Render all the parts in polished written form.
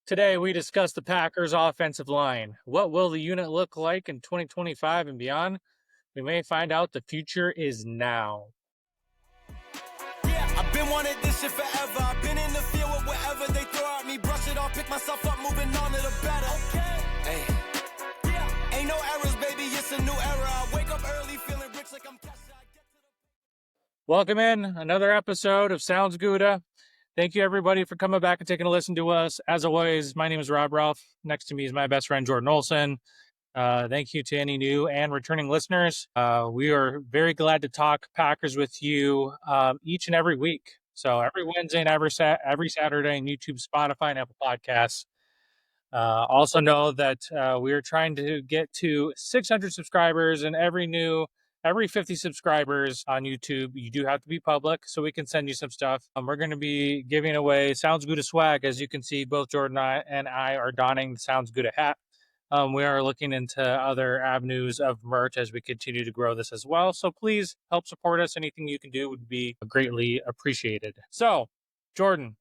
Today, we discuss the Packers' offensive line. What will the unit look like in 2025 and beyond? We may find out the future is now. Yeah, I've been wanting this shit forever. I've been in the field with whatever they throw at me. Brush it off, pick myself up, moving on to the better. Okay. Hey. Yeah. Ain't no errors, baby. It's a new era. I wake up early, feeling rich like I'm Kesha. Welcome in another episode of Sounds Gouda. Thank you, everybody, for coming back and taking a listen to us. As always, my name is Rob Ralph. Next to me is my best friend, Jordan Olson. Thank you to any new and returning listeners. We are very glad to talk Packers with you each and every week. So every Wednesday and every Saturday on YouTube, Spotify, and Apple Podcasts. Also know that we are trying to get to 600 subscribers, and every 50 subscribers on YouTube, you do have to be public so we can send you some stuff. We're going to be giving away Sounds Good swag. As you can see, both Jordan and I are donning the Sounds Good hat. We are looking into other avenues of merch as we continue to grow this as well. So please help support us. Anything you can do would be greatly appreciated. So, Jordan,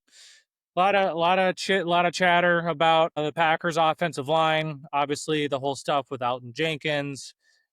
a lot of chatter about the Packers offensive line. Obviously, the whole stuff with Elton Jenkins.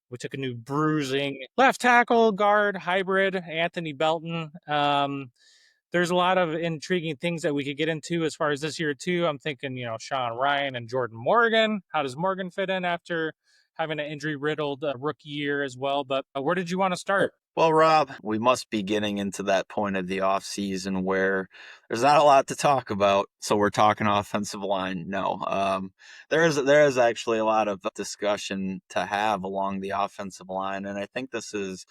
We took a new bruising left tackle guard hybrid, Anthony Belton. There's a lot of intriguing things that we could get into as far as this year too. I'm thinking, Sean Ryan and Jordan Morgan. How does Morgan fit in after having an injury-riddled rookie year as well? But where did you want to start? Well, Rob, we must be getting into that point of the offseason where there's not a lot to talk about. So we're talking offensive line. No, there is actually a lot of discussion to have along the offensive line. And I think this is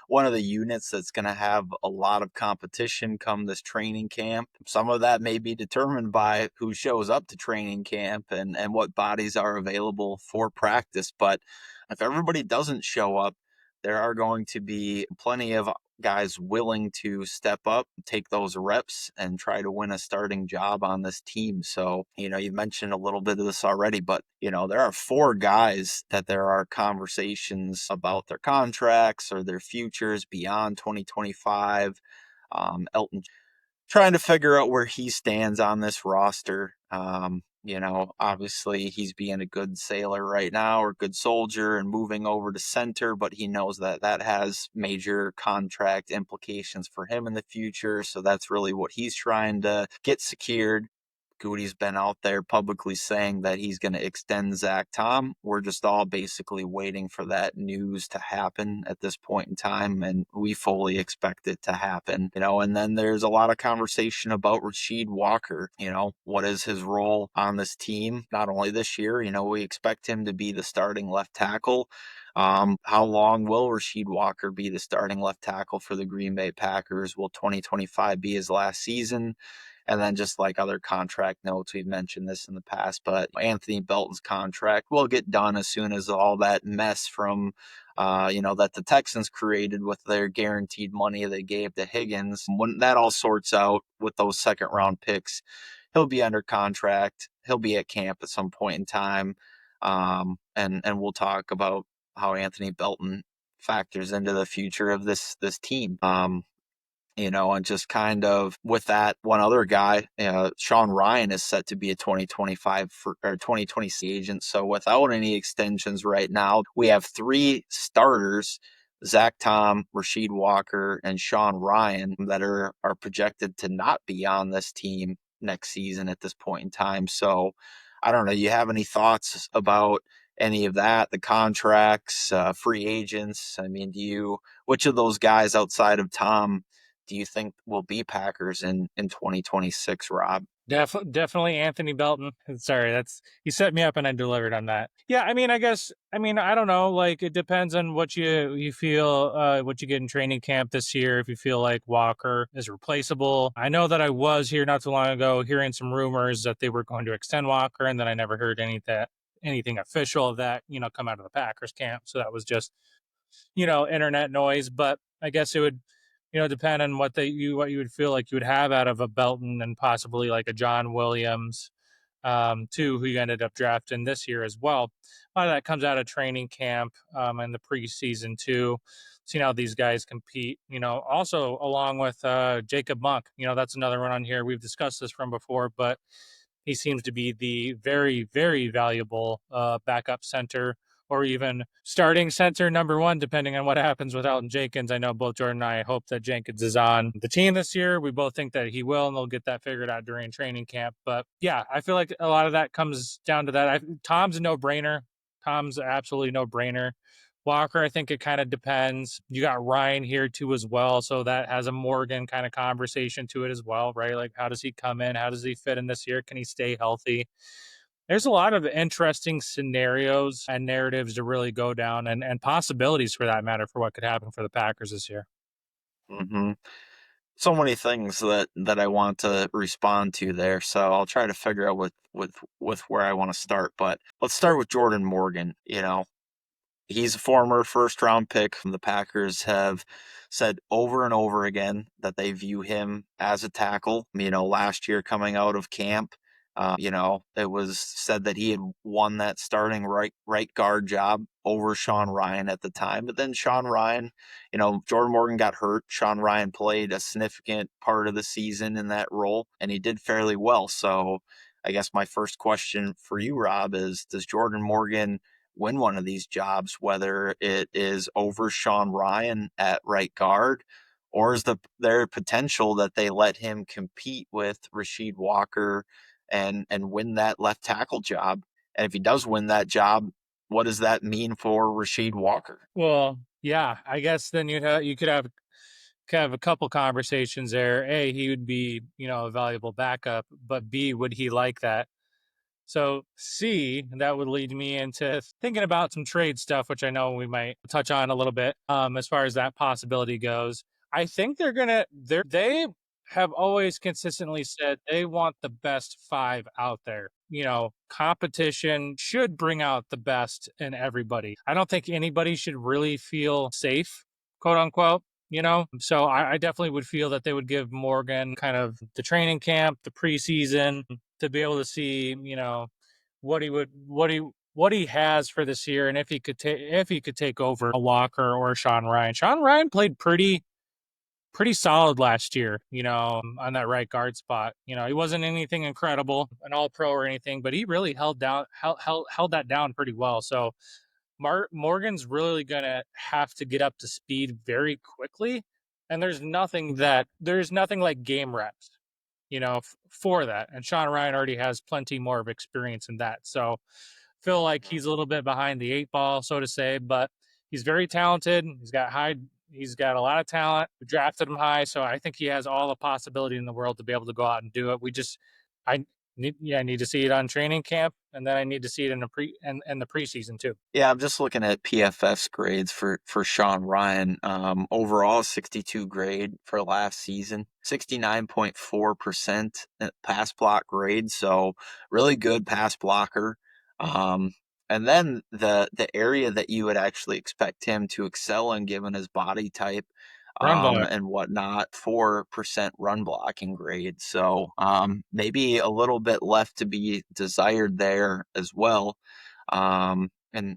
one of the units that's going to have a lot of competition come this training camp. Some of that may be determined by who shows up to training camp and what bodies are available for practice. But if everybody doesn't show up, there are going to be plenty of guys willing to step up, take those reps, and try to win a starting job on this team. So, you mentioned a little bit of this already, but, there are 4 guys that there are conversations about their contracts or their futures beyond 2025. Elton trying to figure out where he stands on this roster. Obviously he's being a good sailor right now or good soldier and moving over to center, but he knows that that has major contract implications for him in the future. So that's really what he's trying to get secured. Gouda's been out there publicly saying that he's going to extend Zach Tom. We're just all basically waiting for that news to happen at this point in time, and we fully expect it to happen. And then there's a lot of conversation about Rashid Walker. What is his role on this team? Not only this year, we expect him to be the starting left tackle. How long will Rashid Walker be the starting left tackle for the Green Bay Packers? Will 2025 be his last season? And then just like other contract notes, we've mentioned this in the past, but Anthony Belton's contract will get done as soon as all that mess from, that the Texans created with their guaranteed money they gave to Higgins. When that all sorts out with those second round picks, he'll be under contract. He'll be at camp at some point in time. And we'll talk about how Anthony Belton factors into the future of this team. And just kind of with that, one other guy, Sean Ryan, is set to be a 2025 or 2020 agent. So without any extensions right now, we have 3 starters, Zach Tom, Rashid Walker, and Sean Ryan, that are projected to not be on this team next season at this point in time. So I don't know. You have any thoughts about any of that, the contracts, free agents? I mean, which of those guys outside of Tom do you think will be Packers in 2026, Rob? Definitely Anthony Belton. Sorry, you set me up and I delivered on that. Yeah, I don't know. Like, it depends on what you feel, what you get in training camp this year. If you feel like Walker is replaceable. I know that I was here not too long ago hearing some rumors that they were going to extend Walker, and then I never heard anything official of that, come out of the Packers camp. So that was just, internet noise. But I guess it would, depend on what you would feel like you would have out of a Belton and possibly like a John Williams, too, who you ended up drafting this year as well. A lot of that comes out of training camp and the preseason too. Seeing how these guys compete, also along with Jacob Monk. That's another one on here. We've discussed this from before, but he seems to be the very, very valuable backup center, or even starting center number one, depending on what happens with Elton Jenkins. I know both Jordan and I hope that Jenkins is on the team this year. We both think that he will, and they'll get that figured out during training camp. But yeah, I feel like a lot of that comes down to that. Tom's a no-brainer. Tom's absolutely no-brainer. Walker, I think it kind of depends. You got Ryan here too as well, so that has a Morgan kind of conversation to it as well, right? Like, how does he come in? How does he fit in this year? Can he stay healthy? There's a lot of interesting scenarios and narratives to really go down, and possibilities for that matter for what could happen for the Packers this year. Mm-hmm. So many things that I want to respond to there. So I'll try to figure out with where I want to start. But let's start with Jordan Morgan. He's a former first round pick. The Packers have said over and over again that they view him as a tackle. Last year coming out of camp, it was said that he had won that starting right guard job over Sean Ryan at the time. But then Sean Ryan, Jordan Morgan got hurt. Sean Ryan played a significant part of the season in that role, and he did fairly well. So I guess my first question for you, Rob, is does Jordan Morgan win one of these jobs, whether it is over Sean Ryan at right guard, or is there potential that they let him compete with Rashid Walker and win that left tackle job? And if he does win that job, what does that mean for Rashid Walker? Well, yeah, I guess then you could have a couple conversations there. A, he would be, a valuable backup, but B, would he like that? So C, that would lead me into thinking about some trade stuff, which I know we might touch on a little bit as far as that possibility goes. I think they have always consistently said they want the best five out there. Competition should bring out the best in everybody. I don't think anybody should really feel safe, quote unquote. So I definitely would feel that they would give Morgan kind of the training camp, the preseason, to be able to see, what he has for this year, and if he could take over a Walker or a Sean Ryan. Sean Ryan played pretty solid last year, on that right guard spot. He wasn't anything incredible, an all pro or anything, but he really held that down pretty well. So Morgan's really going to have to get up to speed very quickly. And there's nothing like game reps, for that. And Sean Ryan already has plenty more of experience in that. So feel like he's a little bit behind the eight ball, so to say, but he's very talented. He's got a lot of talent. We drafted him high. So I think he has all the possibility in the world to be able to go out and do it. I need to see it on training camp, and then I need to see it in the preseason too. Yeah, I'm just looking at PFF's grades for Sean Ryan. Overall, 62 grade for last season, 69.4% pass block grade. So really good pass blocker. And then the area that you would actually expect him to excel in, given his body type, and whatnot, 4% run blocking grade. So maybe a little bit left to be desired there as well, in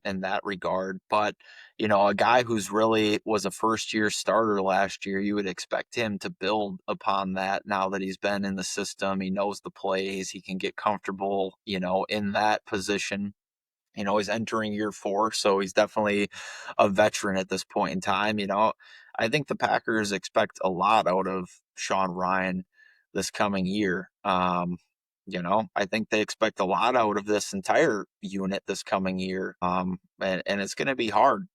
that regard. But a guy who's really was a first year starter last year, you would expect him to build upon that now that he's been in the system. He knows the plays, he can get comfortable, in that position. He's entering year 4, so he's definitely a veteran at this point in time. I think the Packers expect a lot out of Sean Ryan this coming year. I think they expect a lot out of this entire unit this coming year. And it's going to be hard.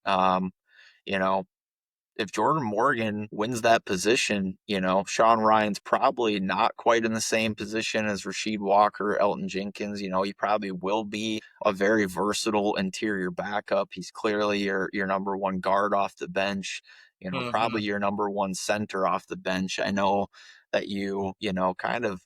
If Jordan Morgan wins that position, Sean Ryan's probably not quite in the same position as Rashid Walker, Elton Jenkins. He probably will be a very versatile interior backup. He's clearly your number one guard off the bench, probably your number one center off the bench. I know that you kind of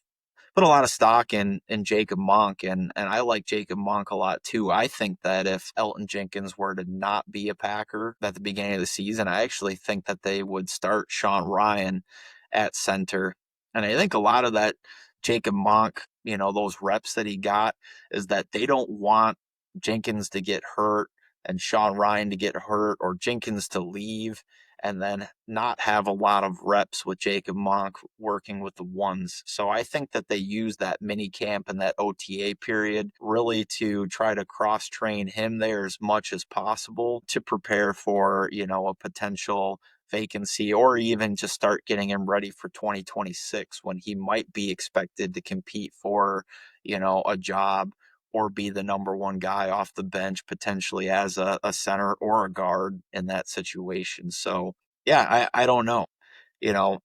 put a lot of stock in Jacob Monk, and I like Jacob Monk a lot too. I think that if Elton Jenkins were to not be a Packer at the beginning of the season, I actually think that they would start Sean Ryan at center. And I think a lot of that Jacob Monk, those reps that he got, is that they don't want Jenkins to get hurt and Sean Ryan to get hurt, or Jenkins to leave and then not have a lot of reps with Jacob Monk working with the ones. So I think that they use that mini camp and that OTA period really to try to cross train him there as much as possible to prepare for, a potential vacancy, or even just start getting him ready for 2026 when he might be expected to compete for, a job or be the number one guy off the bench potentially as a center or a guard in that situation. So yeah, I don't know.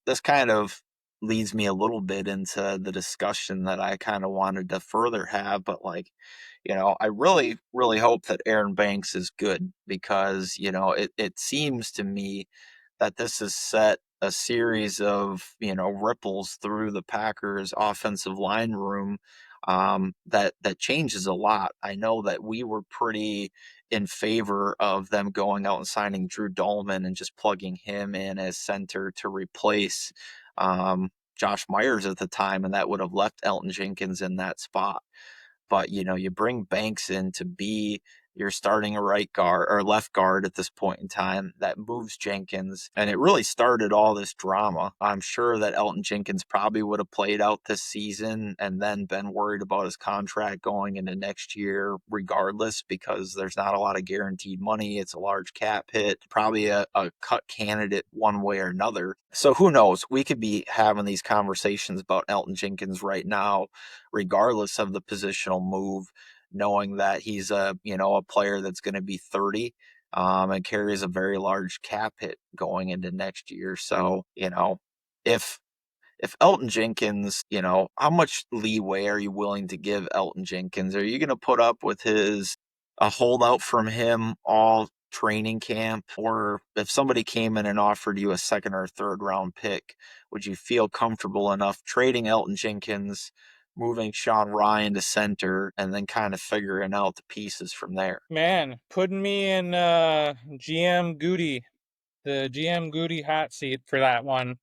This kind of leads me a little bit into the discussion that I kind of wanted to further have, but I really, really hope that Aaron Banks is good because, it seems to me that this has set a series of, ripples through the Packers offensive line room that changes a lot. I know that we were pretty in favor of them going out and signing Drew Dolman and just plugging him in as center to replace Josh Myers at the time, and that would have left Elton Jenkins in that spot. But you bring Banks in to be you're starting a right guard or left guard at this point in time that moves Jenkins. And it really started all this drama. I'm sure that Elton Jenkins probably would have played out this season and then been worried about his contract going into next year, regardless, because there's not a lot of guaranteed money. It's a large cap hit, probably a cut candidate one way or another. So who knows? We could be having these conversations about Elton Jenkins right now, regardless of the positional move, knowing that he's a player that's going to be 30 and carries a very large cap hit going into next year. So, if Elton Jenkins, how much leeway are you willing to give Elton Jenkins? Are you going to put up with a holdout from him all training camp? Or if somebody came in and offered you a second or third round pick, would you feel comfortable enough trading Elton Jenkins, moving Sean Ryan to center, and then kind of figuring out the pieces from there? Man, putting me in GM Goody, the GM Goody hot seat for that one.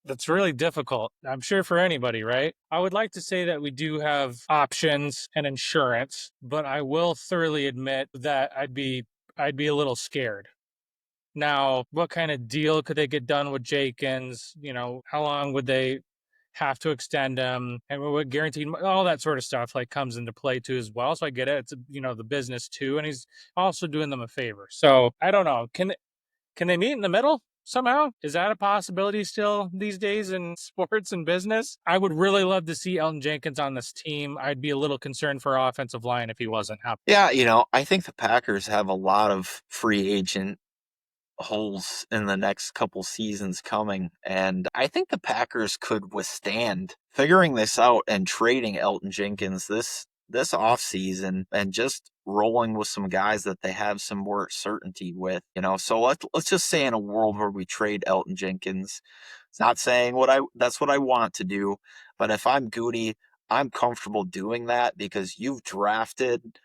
That's really difficult, I'm sure, for anybody, right? I would like to say that we do have options and insurance, but I will thoroughly admit that I'd be a little scared. Now, what kind of deal could they get done with Jenkins? How long would they have to extend him, and what guaranteed, all that sort of stuff like comes into play too as well. So I get it. It's the business too, and he's also doing them a favor. So I don't know. Can they meet in the middle somehow? Is that a possibility still these days in sports and business? I would really love to see Elton Jenkins on this team. I'd be a little concerned for our offensive line if he wasn't happy. Yeah, I think the Packers have a lot of free agent holes in the next couple seasons coming, and I think the Packers could withstand figuring this out and trading Elton Jenkins this offseason and just rolling with some guys that they have some more certainty with. So let's just say in a world where we trade Elton Jenkins, it's not saying that's what I want to do, but if I'm Goody, I'm comfortable doing that because you've drafted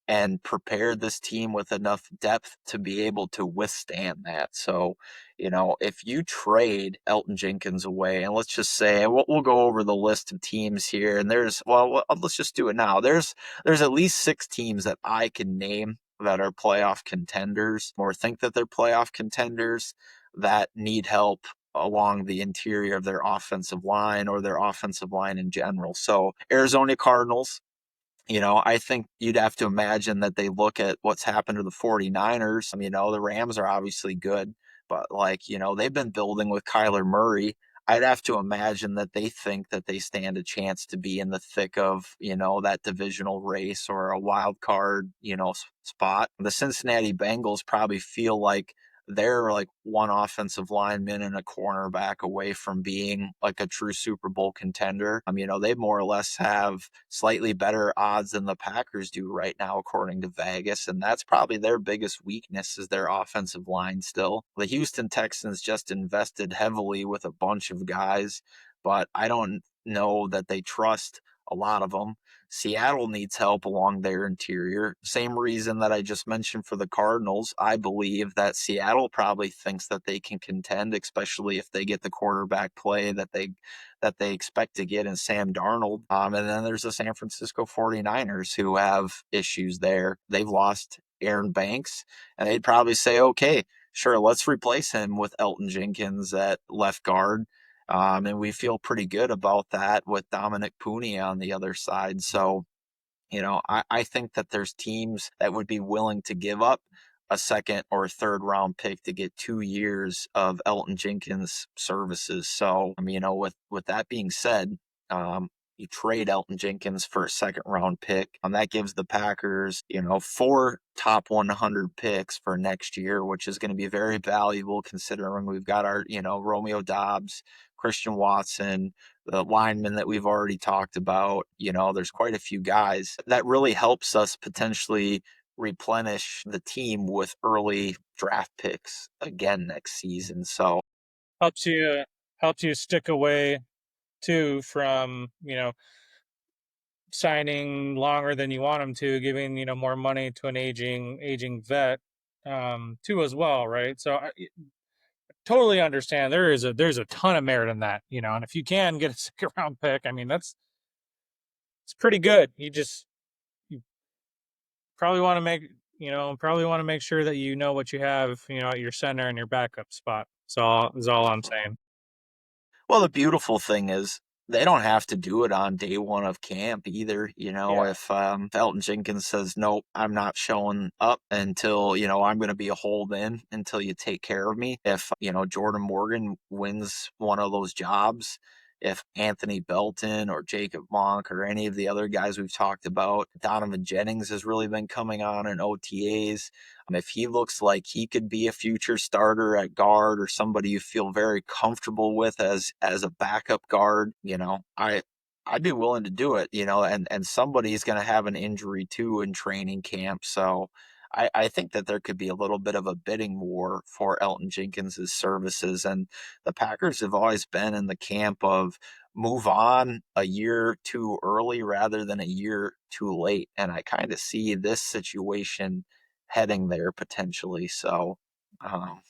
and prepared this team with enough depth to be able to withstand that. So, if you trade Elton Jenkins away, and let's just say we'll go over the list of teams here, and let's just do it now. There's at least 6 teams that I can name that are playoff contenders or think that they're playoff contenders that need help along the interior of their offensive line or their offensive line in general. So Arizona Cardinals, I think you'd have to imagine that they look at what's happened to the 49ers. The Rams are obviously good, but they've been building with Kyler Murray. I'd have to imagine that they think that they stand a chance to be in the thick of, that divisional race or a wild card, spot. The Cincinnati Bengals probably feel like they're like one offensive lineman and a cornerback away from being like a true Super Bowl contender. They more or less have slightly better odds than the Packers do right now, according to Vegas. And that's probably their biggest weakness is their offensive line still. The Houston Texans just invested heavily with a bunch of guys, but I don't know that they trust a lot of them. Seattle needs help along their interior. Same reason that I just mentioned for the Cardinals. I believe that Seattle probably thinks that they can contend, especially if they get the quarterback play that they expect to get in Sam Darnold. And then there's the San Francisco 49ers who have issues there. They've lost Aaron Banks, and they'd probably say, okay, sure, let's replace him with Elton Jenkins at left guard. And we feel pretty good about that with Dominic Pooney on the other side. So, I think that there's teams that would be willing to give up a second or third round pick to get 2 years of Elton Jenkins services. So, with that being said, you trade Elton Jenkins for a second round pick, and that gives the Packers, four top 100 picks for next year, which is going to be very valuable considering we've got our, Romeo Doubs, Christian Watson, the linemen that we've already talked about. There's quite a few guys that really helps us potentially replenish the team with early draft picks again next season. So helps you stick away too from signing longer than you want them to, giving more money to an aging vet too as well, right? So I totally understand there's a ton of merit in that, and if you can get a second round pick, I mean it's pretty good. You probably want to make sure that what you have at your center and your backup spot. So is all I'm saying. well, the beautiful thing is they don't have to do it on day one of camp either. Yeah. If Elton Jenkins says, nope, I'm not showing up until, I'm going to be a hold in until you take care of me. If, Jordan Morgan wins one of those jobs, if Anthony Belton or Jacob Monk or any of the other guys we've talked about, Donovan Jennings has really been coming on in OTAs. If he looks like he could be a future starter at guard or somebody you feel very comfortable with as a backup guard, I'd be willing to do it, and somebody's going to have an injury too in training camp. So I think that there could be a little bit of a bidding war for Elton Jenkins' services. And the Packers have always been in the camp of move on a year too early rather than a year too late. And I kind of see this situation heading there potentially. So, um,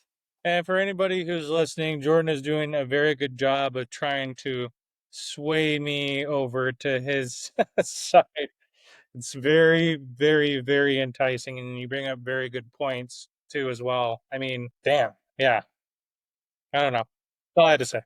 And for anybody who's listening, Jordan is doing a very good job of trying to sway me over to his side. It's very, very, very enticing, and you bring up very good points too as well. I mean, damn, yeah. I don't know. That's all I had to say.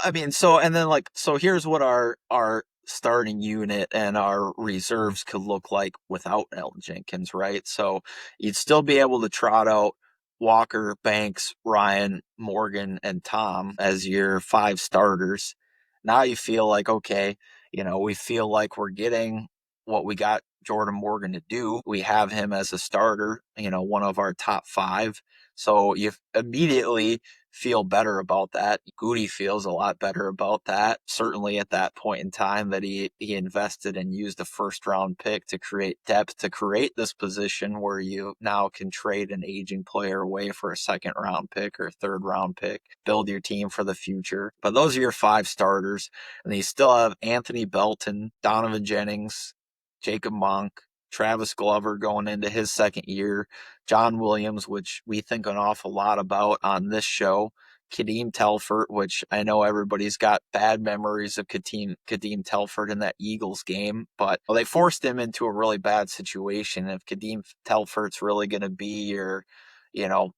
and then so here's what our starting unit and our reserves could look like without Elton Jenkins, right? So you'd still be able to trot out Walker, Banks, Ryan, Morgan, and Tom as your five starters. Now you feel like, okay, we feel like we're getting what we got Jordan Morgan to do. We have him as a starter, one of our top five. So you immediately feel better about that. Gouda feels a lot better about that. Certainly at that point in time that he invested and used a first round pick to create depth, to create this position where you now can trade an aging player away for a second round pick or third round pick, build your team for the future. But those are your five starters. And you still have Anthony Belton, Donovan Jennings, Jacob Monk, Travis Glover going into his second year, John Williams, which we think an awful lot about on this show, Kadeem Telfort, which I know everybody's got bad memories of Kadeem Telfort in that Eagles game, but they forced him into a really bad situation. If Kadeem Telfort's really going to be your, you know,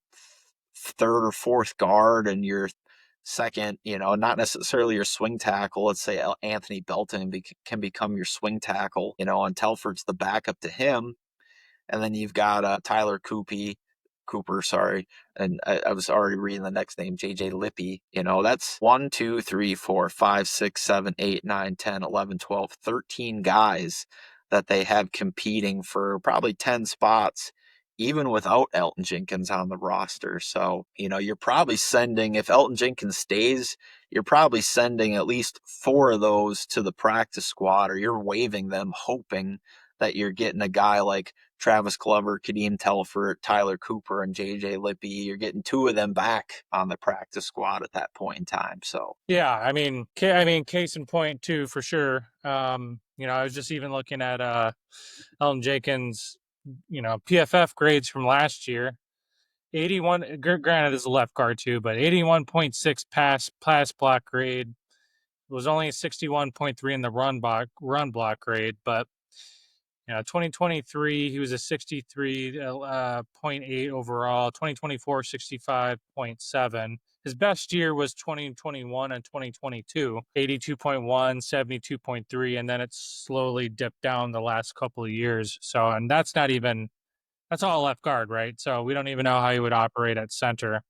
third or fourth guard and your second, not necessarily your swing tackle. Let's say Anthony Belton can become your swing tackle, and Telford's the backup to him. And then you've got Tyler Cooper, sorry. And I was already reading the next name, JJ Lippy. That's 1, 2, 3, 4, 5, 6, 7, 8, 9, 10, 11, 12, 13 guys that they have competing for probably 10 spots, even without Elton Jenkins on the roster. So, you're probably sending, if Elton Jenkins stays, you're probably sending at least 4 of those to the practice squad, or you're waiving them, hoping that you're getting a guy like Travis Glover, Kadeem Telfort, Tyler Cooper, and JJ Lippy. You're getting 2 of them back on the practice squad at that point in time. So Yeah, I mean, case in point too, for sure. I was just even looking at Elton Jenkins, PFF grades from last year. 81. Granted, this is a left guard too, but 81.6 pass block grade. It was only 61.3 in the run block grade, but 2023, he was a 63.8 overall. 2024, 65.7. His best year was 2021 and 2022, 82.1, 72.3, and then it's slowly dipped down the last couple of years. So, and that's all left guard, right? So we don't even know how he would operate at center.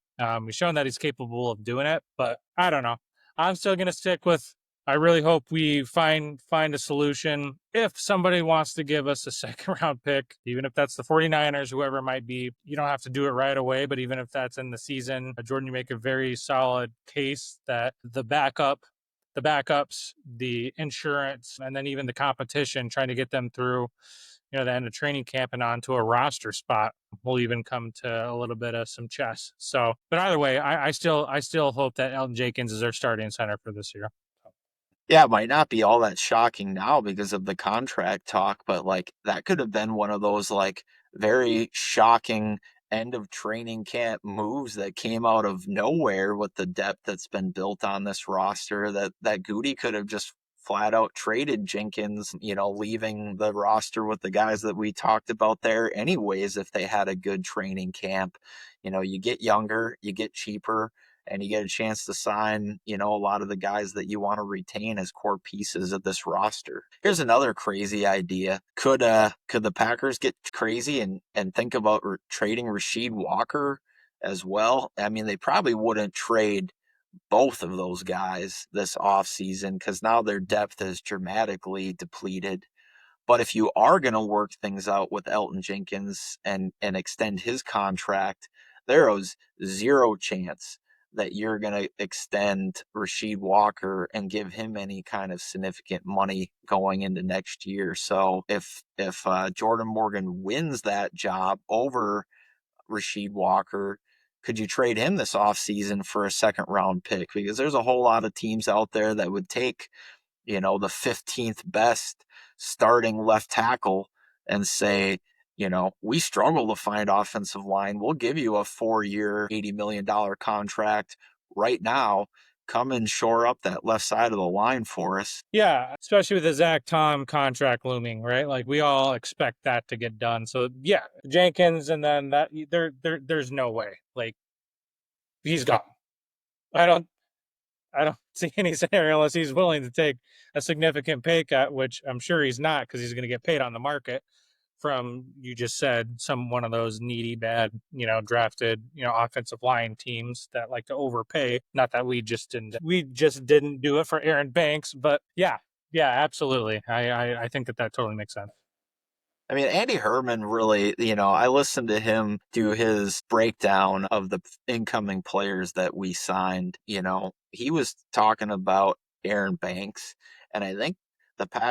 He's shown that he's capable of doing it, but I don't know. I'm still going to stick with. I really hope we find a solution. If somebody wants to give us a second round pick, even if that's the 49ers, whoever it might be, you don't have to do it right away. But even if that's in the season, Jordan, you make a very solid case that the backups, the insurance, and then even the competition, trying to get them through the end of training camp and onto a roster spot will even come to a little bit of some chess. So, but either way, I still hope that Elton Jenkins is our starting center for this year. Yeah, it might not be all that shocking now because of the contract talk, but like that could have been one of those like very shocking end of training camp moves that came out of nowhere with the depth that's been built on this roster that Gouda could have just flat out traded Jenkins, leaving the roster with the guys that we talked about there anyways if they had a good training camp. You get younger, you get cheaper, and you get a chance to sign, a lot of the guys that you want to retain as core pieces of this roster. Here's another crazy idea. Could the Packers get crazy and think about trading Rashid Walker as well? I mean, they probably wouldn't trade both of those guys this offseason because now their depth is dramatically depleted. But if you are going to work things out with Elton Jenkins and extend his contract, there is zero chance that you're going to extend Rashid Walker and give him any kind of significant money going into next year. So if Jordan Morgan wins that job over Rashid Walker, could you trade him this offseason for a second round pick? Because there's a whole lot of teams out there that would take the 15th best starting left tackle and say, we struggle to find offensive line. We'll give you a 4-year, $80 million contract right now. Come and shore up that left side of the line for us. Yeah, especially with the Zach Tom contract looming, right? Like we all expect that to get done. So yeah, Jenkins, and then that there's no way. Like he's gone. I don't see any scenario unless he's willing to take a significant pay cut, which I'm sure he's not because he's going to get paid on the market from, you just said, one of those needy, bad, drafted, offensive line teams that like to overpay. Not that we just didn't do it for Aaron Banks, but yeah, absolutely. I think that totally makes sense. I mean, Andy Herman really, I listened to him do his breakdown of the incoming players that we signed. He was talking about Aaron Banks, and I think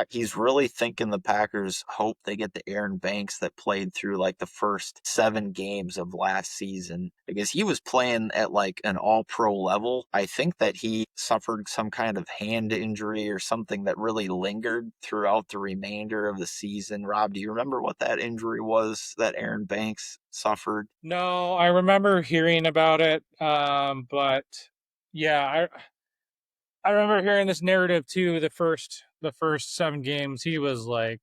he's really thinking the Packers hope they get the Aaron Banks that played through like the first 7 games of last season because he was playing at like an all-pro level. I think that he suffered some kind of hand injury or something that really lingered throughout the remainder of the season. Rob, do you remember what that injury was that Aaron Banks suffered? No, I remember hearing about it, but yeah, I remember hearing this narrative too. The first 7 games, he was like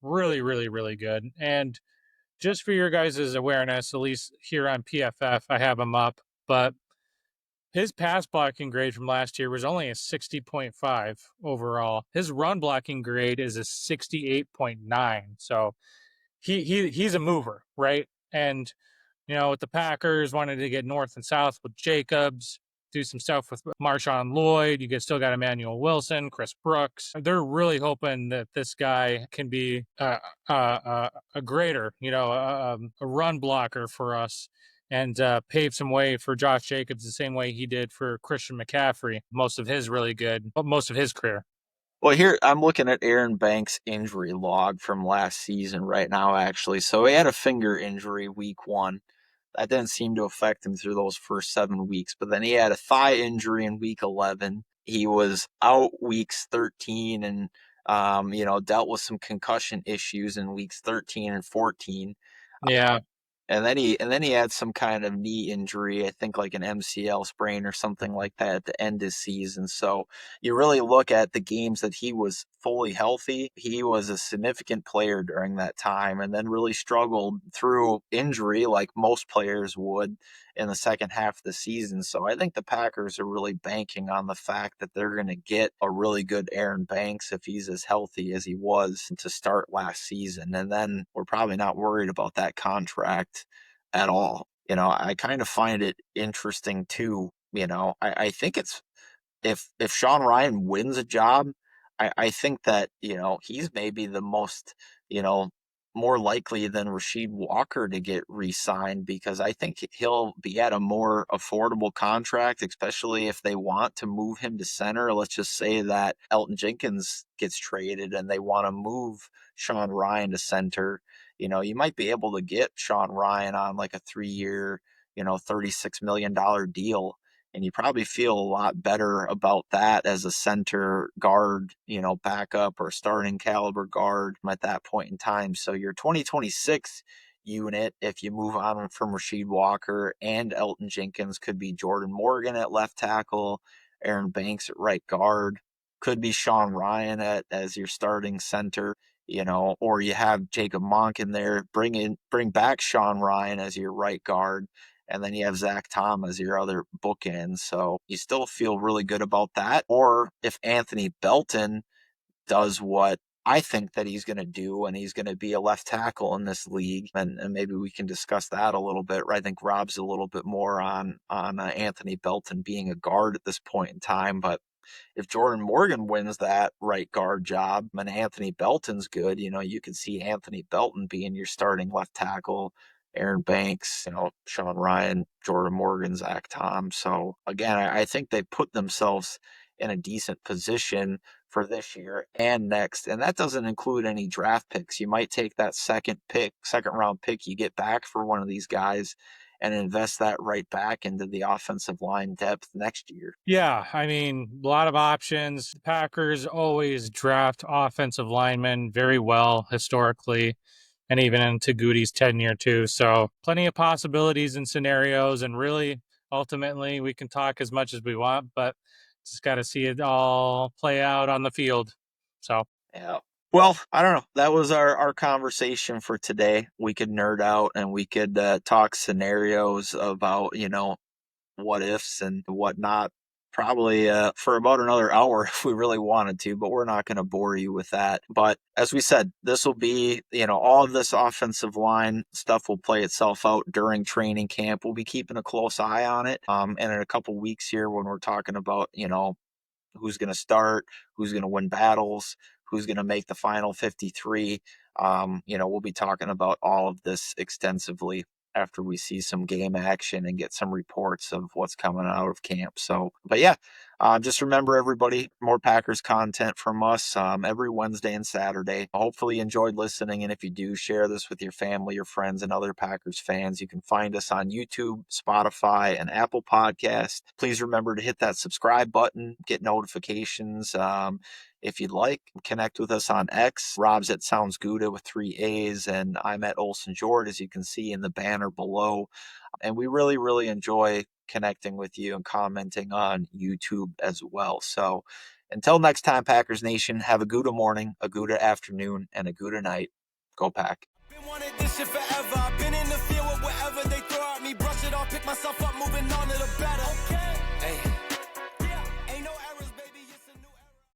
really, really, really good. And just for your guys' awareness, at least here on PFF, I have him up, but his pass blocking grade from last year was only a 60.5 overall. His run blocking grade is a 68.9. So he's a mover, right? And with the Packers wanted to get north and south with Jacobs, do some stuff with Marshawn Lloyd. You still got Emmanuel Wilson, Chris Brooks. They're really hoping that this guy can be a greater, a run blocker for us and pave some way for Josh Jacobs the same way he did for Christian McCaffrey. Most of his career. Well, here I'm looking at Aaron Banks' injury log from last season right now, actually. So he had a finger injury week 1. That didn't seem to affect him through those first 7 weeks. But then he had a thigh injury in week 11. He was out weeks 13 and, dealt with some concussion issues in weeks 13 and 14. Yeah. And then he had some kind of knee injury, I think like an MCL sprain or something like that at the end of the season. So you really look at the games that he was fully healthy, he was a significant player during that time, and then really struggled through injury like most players would in the second half of the season. So I think the Packers are really banking on the fact that they're going to get a really good Aaron Banks if he's as healthy as he was to start last season. And then we're probably not worried about that contract at all. I kind of find it interesting too. I think it's if Sean Ryan wins a job, I think that, he's maybe the most, you know, more likely than Rashid Walker to get re-signed, because I think he'll be at a more affordable contract, especially if they want to move him to center. Let's just say that Elton Jenkins gets traded and they want to move Sean Ryan to center. You might be able to get Sean Ryan on like a 3-year, $36 million deal, and you probably feel a lot better about that as a center guard, backup or starting caliber guard at that point in time. So your 2026 unit, if you move on from Rashid Walker and Elton Jenkins, could be Jordan Morgan at left tackle, Aaron Banks at right guard, could be Sean Ryan as your starting center. Or you have Jacob Monk in there, bring back Sean Ryan as your right guard, and then you have Zach Tom as your other bookend. So you still feel really good about that. Or if Anthony Belton does what I think that he's going to do, and he's going to be a left tackle in this league, and maybe we can discuss that a little bit. I think Rob's a little bit more on Anthony Belton being a guard at this point in time, but if Jordan Morgan wins that right guard job and Anthony Belton's good, you could see Anthony Belton being your starting left tackle, Aaron Banks, Sean Ryan, Jordan Morgan, Zach Tom. So again, I think they put themselves in a decent position for this year and next. And that doesn't include any draft picks. You might take that second round pick you get back for one of these guys and invest that right back into the offensive line depth next year. Yeah, I mean, a lot of options. The Packers always draft offensive linemen very well historically, and even into Goody's tenure too. So plenty of possibilities and scenarios, and really, ultimately, we can talk as much as we want, but just got to see it all play out on the field. So yeah. Well, I don't know. That was our conversation for today. We could nerd out and we could talk scenarios about, what ifs and whatnot, probably for about another hour if we really wanted to, but we're not going to bore you with that. But as we said, this will be, all of this offensive line stuff will play itself out during training camp. We'll be keeping a close eye on it. And in a couple weeks here, when we're talking about, who's going to start, who's going to win battles, who's going to make the final 53. We'll be talking about all of this extensively after we see some game action and get some reports of what's coming out of camp. So, but yeah, just remember, everybody, more Packers content from us every Wednesday and Saturday. Hopefully you enjoyed listening. And if you do, share this with your family, your friends, and other Packers fans. You can find us on YouTube, Spotify, and Apple Podcasts. Please remember to hit that subscribe button, get notifications. If you'd like, connect with us on X. Rob's at Sounds Gouda with 3 A's, and I'm at Olson Jord, as you can see in the banner below. And we really, really enjoy connecting with you and commenting on YouTube as well. So until next time, Packers Nation, have a Gouda morning, a Gouda afternoon, and a Gouda night. Go Pack. Been wanting this shit forever. I've been in the field with whatever they throw at me. Brush it off, pick myself up, moving on to the better. Okay. Hey.